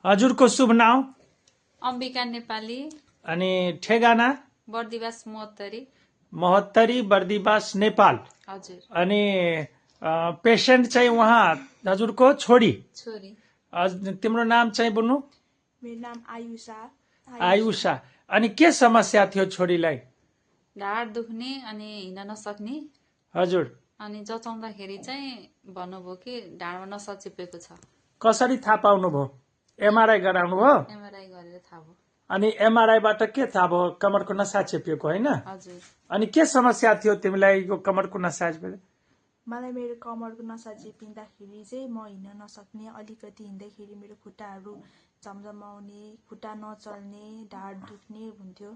हजुरको शुभ नाम अम्बिका नेपाली अनि ठेगाना बर्दिवास मोहत्तरी महोत्तरी बर्दिवास नेपाल हजुर अनि पेशेन्ट चाहिँ उहाँ हजुरको छोरी छोरी तिम्रो नाम चाहिँ बुन्नु मेरो नाम आयुषा आयुषा अनि के समस्या थियो छोरीलाई ढाड दुख्ने अनि हिँड्न नसक्ने हजुर अनि जचाउँदाखेरि चाहिँ भन्नुभयो कि ढाडमा नसा चिपेको छ कसरी थाहा पाउनु भयो एमआरआई गराउनु भयो एमआरआई गरेर थाहा भयो अनि एमआरआईबाट के थाहा भयो कमरको नसा चेपिएको होइन हजुर अनि के समस्या थियो तिमीलाई यो कमरको नसा मलाई मेरो कमरको नसा चिपिँदाखेरि चाहिँ म हिँड्न नसक्ने अलिकति हिँड्दाखेरि मेरो खुट्टाहरू झमझमाउने खुट्टा नचल्ने ढाड दुख्ने हुन्थ्यो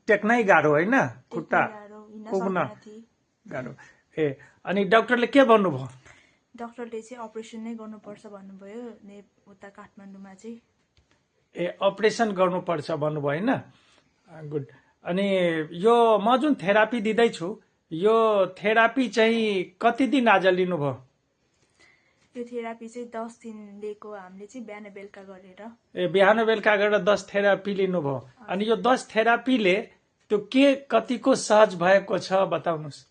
टेक्नै गाह्रो होइन खुट्टा पुग्न गाह्रो ए अनि डाक्टरले के भन्नुभयो डाक्टरले चाहिँ अपरेसन नै गर्नुपर्छ भन्नुभयो उता काठमाडौँमा चाहिँ ए अपरेसन गर्नुपर्छ भन्नुभयो होइन गुड अनि यो म जुन थेरापी दिँदैछु यो थेरापी चाहिँ कति दिन आज लिनुभयो यो थेरापी चाहिँ 10 दिन लिएको हामीले चाहिँ बिहान बेलुका गरेर ए बिहान बेलुका गरेर 10 थेरापी लिनुभयो अनि यो 10 थेरापीले त्यो के कतिको सहज भएको छ बताउनुहोस्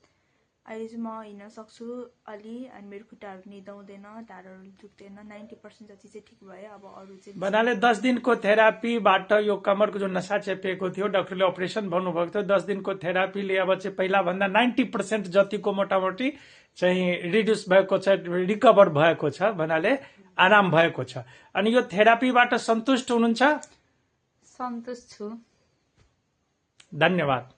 अहिले चाहिँ म हिँड्न सक्छु अलि अनि मेरो खुट्टाहरू निदाउँदैन ढाडहरू दुख्दैन 90% जति चाहिँ ठिक भयो अब अरू चाहिँ भन्नाले 10 दिनको थेरापीबाट यो कमरको जुन नसा चेपेको थियो डाक्टरले अपरेसन भन्नुभएको थियो 10 दिनको थेरापीले अब चाहिँ पहिला भन्दा 90% जतिको मोटामोटी चाहिँ रिड्युस भएको छ रिकभर भएको छ भन्नाले आराम भएको छ अनि यो थेरापीबाट सन्तुष्ट हुनुहुन्छ सन्तुष्ट छु धन्यवाद